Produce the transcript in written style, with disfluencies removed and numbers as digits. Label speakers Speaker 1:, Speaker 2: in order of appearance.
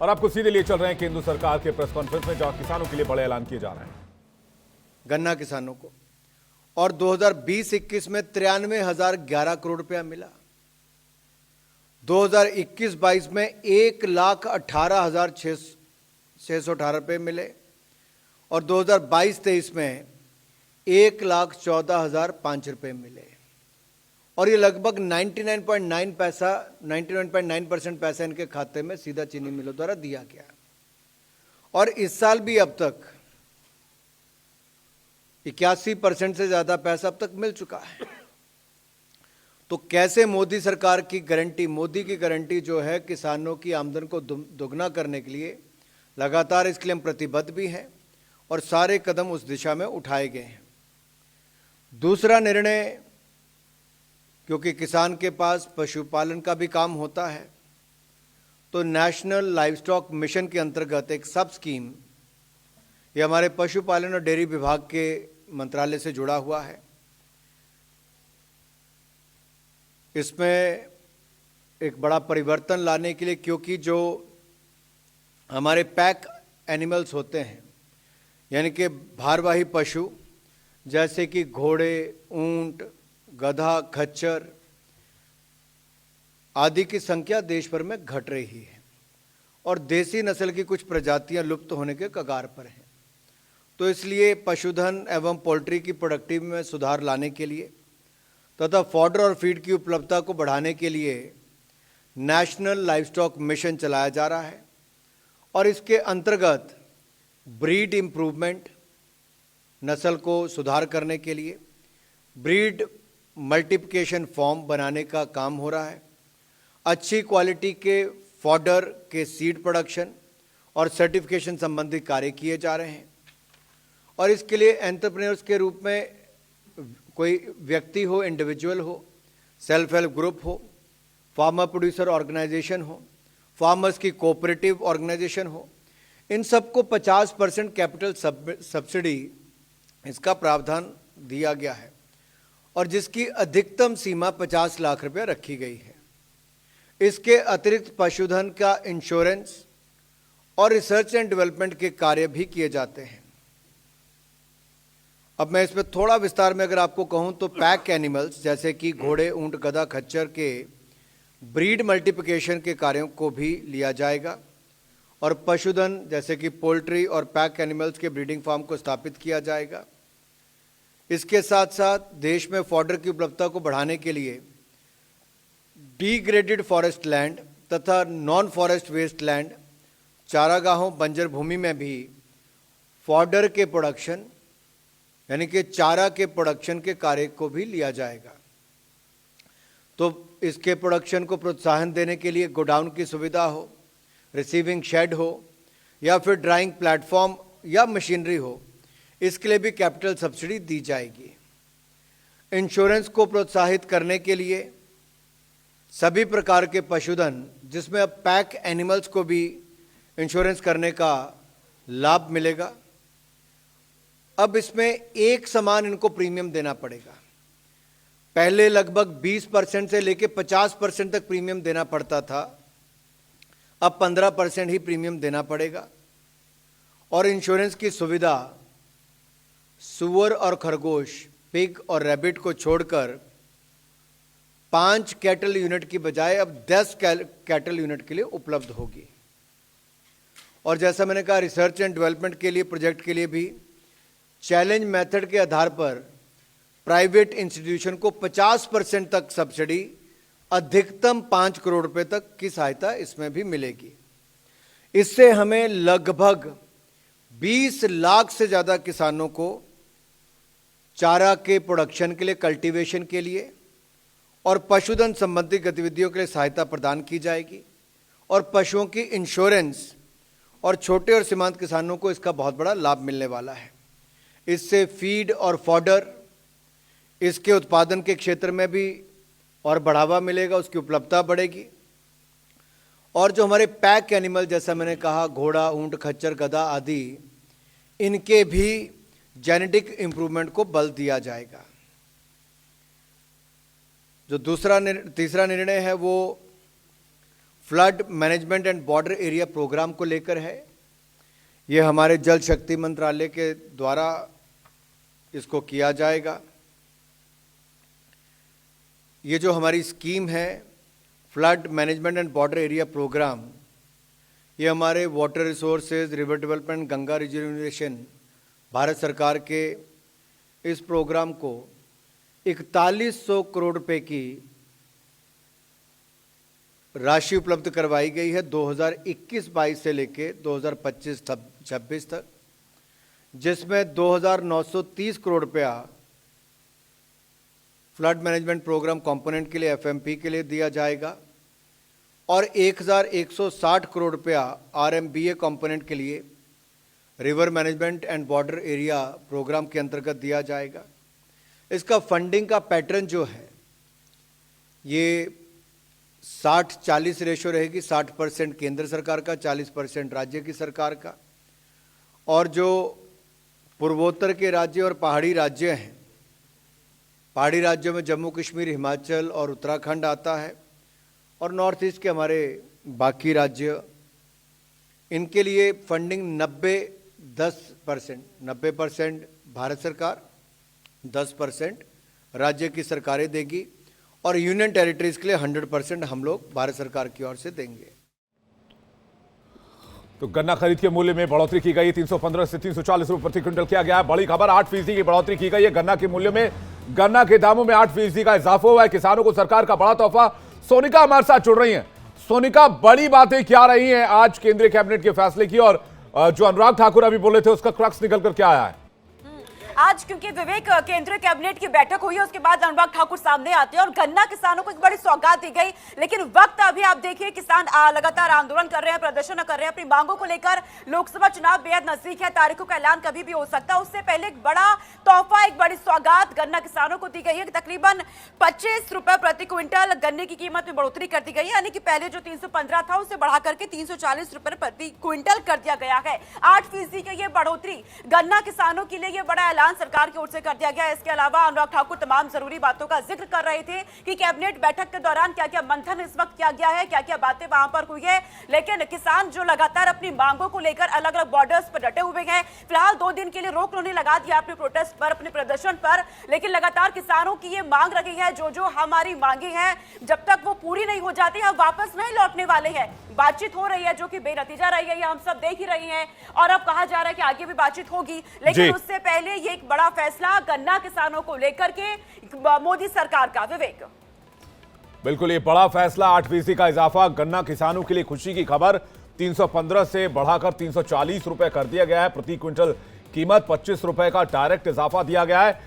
Speaker 1: और आपको सीधे लिए चल रहे हैं केंद्र सरकार के प्रेस कॉन्फ्रेंस में, जहां किसानों के लिए बड़े ऐलान किए जा रहे हैं।
Speaker 2: गन्ना किसानों को और 2020-21 में 93,011 करोड़ रुपया मिला। 2021-22 में 1,18,618 रुपये मिले और 2022-23 में 1,14,005 रुपये मिले और ये लगभग 99.9% पैसा इनके खाते में सीधा चीनी मिलों द्वारा दिया गया। और इस साल भी अब तक 81% से ज्यादा पैसा अब तक मिल चुका है। तो कैसे मोदी सरकार की गारंटी, मोदी की गारंटी जो है किसानों की आमदन को दोगुना करने के लिए लगातार, इसके लिए हम प्रतिबद्ध भी हैं और सारे कदम उस दिशा में उठाए गए हैं। दूसरा निर्णय, क्योंकि किसान के पास पशुपालन का भी काम होता है, तो नेशनल लाइवस्टॉक मिशन के अंतर्गत एक सब स्कीम, ये हमारे पशुपालन और डेयरी विभाग के मंत्रालय से जुड़ा हुआ है। इसमें एक बड़ा परिवर्तन लाने के लिए, क्योंकि जो हमारे पैक एनिमल्स होते हैं, यानी कि भारवाही पशु जैसे कि घोड़े, ऊंट, गधा, खच्चर आदि की संख्या देश भर में घट रही है और देसी नस्ल की कुछ प्रजातियां लुप्त होने के कगार पर हैं। तो इसलिए पशुधन एवं पोल्ट्री की प्रोडक्टिविटी में सुधार लाने के लिए तथा फॉडर और फीड की उपलब्धता को बढ़ाने के लिए नेशनल लाइवस्टॉक मिशन चलाया जा रहा है और इसके अंतर्गत ब्रीड इम्प्रूवमेंट, नस्ल को सुधार करने के लिए ब्रीड मल्टीप्लिकेशन फॉर्म बनाने का काम हो रहा है। अच्छी क्वालिटी के फॉडर के सीड प्रोडक्शन और सर्टिफिकेशन संबंधी कार्य किए जा रहे हैं और इसके लिए एंटरप्रेन्योर्स के रूप में कोई व्यक्ति हो, इंडिविजुअल हो, सेल्फ हेल्प ग्रुप हो, फार्मर प्रोड्यूसर ऑर्गेनाइजेशन हो, फार्मर्स की कोऑपरेटिव ऑर्गेनाइजेशन हो, इन सबको 50% कैपिटल सब्सिडी इसका प्रावधान दिया गया है और जिसकी अधिकतम सीमा 50 लाख रुपए रखी गई है। इसके अतिरिक्त पशुधन का इंश्योरेंस और रिसर्च एंड डेवलपमेंट के कार्य भी किए जाते हैं। अब मैं इसमें थोड़ा विस्तार में अगर आपको कहूं तो पैक एनिमल्स जैसे कि घोड़े, ऊंट, गधा, खच्चर के ब्रीड मल्टीप्लिकेशन के कार्यों को भी लिया जाएगा और पशुधन जैसे कि पोल्ट्री और पैक एनिमल्स के ब्रीडिंग फार्म को स्थापित किया जाएगा। इसके साथ साथ देश में फॉडर की उपलब्धता को बढ़ाने के लिए डिग्रेडेड फॉरेस्ट लैंड तथा नॉन फॉरेस्ट वेस्ट लैंड, चारागाहों, बंजर भूमि में भी फॉडर के प्रोडक्शन यानी कि चारा के प्रोडक्शन के कार्य को भी लिया जाएगा। तो इसके प्रोडक्शन को प्रोत्साहन देने के लिए गोडाउन की सुविधा हो, रिसीविंग शेड हो या फिर ड्राइंग प्लेटफॉर्म या मशीनरी हो, इसके लिए भी कैपिटल सब्सिडी दी जाएगी। इंश्योरेंस को प्रोत्साहित करने के लिए सभी प्रकार के पशुधन, जिसमें अब पैक एनिमल्स को भी इंश्योरेंस करने का लाभ मिलेगा। अब इसमें एक समान इनको प्रीमियम देना पड़ेगा। पहले लगभग 20% से लेकर 50% तक प्रीमियम देना पड़ता था, अब 15% ही प्रीमियम देना पड़ेगा और इंश्योरेंस की सुविधा सुअर और खरगोश, पिग और रैबिट को छोड़कर 5 कैटल यूनिट की बजाय अब 10 कैटल यूनिट के लिए उपलब्ध होगी। और जैसा मैंने कहा, रिसर्च एंड डेवलपमेंट के लिए, प्रोजेक्ट के लिए भी चैलेंज मेथड के आधार पर प्राइवेट इंस्टीट्यूशन को 50% तक सब्सिडी, अधिकतम 5 करोड़ रुपए तक की सहायता इसमें भी मिलेगी। इससे हमें लगभग 20 लाख से ज्यादा किसानों को चारा के प्रोडक्शन के लिए, कल्टीवेशन के लिए और पशुधन संबंधी गतिविधियों के लिए सहायता प्रदान की जाएगी और पशुओं की इंश्योरेंस और छोटे और सीमांत किसानों को इसका बहुत बड़ा लाभ मिलने वाला है। इससे फीड और फॉडर, इसके उत्पादन के क्षेत्र में भी और बढ़ावा मिलेगा, उसकी उपलब्धता बढ़ेगी और जो हमारे पैक एनिमल, जैसा मैंने कहा, घोड़ा, ऊंट, खच्चर, गधा आदि, इनके भी जेनेटिक इंप्रूवमेंट को बल दिया जाएगा। जो तीसरा निर्णय है वो flood management and border area programme को लेकर है। ये हमारे जल शक्ति मंत्रालय के द्वारा इसको किया जाएगा। ये जो हमारी स्कीम है flood management and border area programme, ये हमारे water resources, river development, Ganga reservation Bharat सरकार के इस प्रोग्राम को 4100 करोड़ रुपए की राशि उपलब्ध करवाई गई है 2021-22 से लेके 2025-26 तक, जिसमें 2930 करोड़ रुपया फ्लड मैनेजमेंट प्रोग्राम कंपोनेंट के लिए एफएमपी के लिए दिया जाएगा और 1160 करोड़ रुपया आरएमबीए कंपोनेंट के लिए river management and border area programme के अंतर्गत दिया जाएगा। इसका फंडिंग का पैटर्न जो है ये 60-40 रेशो रहेगी। 60% केंद्र सरकार का, 40% राज्य की सरकार का। और जो पूर्वोत्तर के राज्य और पहाड़ी राज्य हैं, पहाड़ी राज्यों में जम्मू कश्मीर, हिमाचल और उत्तराखंड आता है, और नॉर्थ ईस्ट के हमारे बाकी राज्य, इनके लिए फंडिंग 90% भारत सरकार, 10% राज्य की सरकारें देगी और यूनियन टेरिटरीज के लिए 100% हम लोग भारत सरकार की ओर से देंगे।
Speaker 1: तो गन्ना खरीद के मूल्य में बढ़ोतरी की गई, 315 से 340 रुपए प्रति क्विंटल किया गया है। बड़ी खबर, 8% की बढ़ोतरी की गई है गन्ना के मूल्य में। गन्ना के दामों में 8% का इजाफा हुआ है। किसानों को सरकार का बड़ा तोहफा। सोनिका हमारे साथ जुड़ रही हैं। सोनिका, बड़ी बातें क्या रही हैं आज केंद्रीय कैबिनेट के फैसले की, और जो अनुराग ठाकुर अभी बोले थे उसका क्रक्स निकल कर क्या आया है?
Speaker 3: आज क्योंकि विवेक केंद्रीय कैबिनेट की बैठक हुई है, उसके बाद अनुराग ठाकुर सामने आते हैं और गन्ना किसानों को एक बड़ी सौगात दी गई। लेकिन वक्त अभी आप देखिए, किसान लगातार आंदोलन कर रहे हैं, प्रदर्शन कर रहे हैं अपनी मांगों को लेकर। लोकसभा चुनाव बेहद नजदीक है, तारीखों का ऐलान कभी भी हो सकता है। उससे पहले एक बड़ा तोहफा, एक बड़ी सौगात गन्ना किसानों को दी गई है। तकरीबन 25 रुपए प्रति क्विंटल गन्ने की कीमत में बढ़ोतरी कर दी गई है, यानी कि पहले जो 315 था उसे बढ़ा करके 340 रुपए प्रति क्विंटल कर दिया गया है। 8% की ये बढ़ोतरी गन्ना किसानों के लिए ये बड़ा ऐलान सरकार की ओर से कर दिया गया है। इसके अलावा अनुराग ठाकुर तमाम जरूरी बातों का जिक्र कर रहे थे कि कैबिनेट बैठक के दौरान क्या क्या मंथन इस वक्त किया गया है, क्या क्या बातें वहां पर हुई है। लेकिन किसान जो लगातार अपनी मांगों को लेकर अलग अलग बॉर्डर्स पर डटे हुए हैं। फिलहाल 2 दिन के लिए रोक उन्होंने लगा दिया अपने प्रोटेस्ट पर, अपने प्रदर्शन पर, लेकिन लगातार किसानों की ये मांग रही है, जो हमारी मांगे हैं जब तक वो पूरी नहीं हो जाती हम वापस नहीं लौटने वाले हैं। बातचीत हो रही है जो कि बेनतीजा रही है, ये हम सब देख ही रहे हैं, और अब कहा जा रहा है कि आगे भी बातचीत होगी। लेकिन उससे पहले ये एक बड़ा फैसला गन्ना किसानों को लेकर के मोदी सरकार का। विवेक,
Speaker 1: बिल्कुल, ये बड़ा फैसला, 8% का इजाफा, गन्ना किसानों के लिए खुशी की खबर। 315 से बढ़ाकर 340 रुपए कर दिया गया है प्रति क्विंटल कीमत। 25 रुपए का डायरेक्ट इजाफा दिया गया है।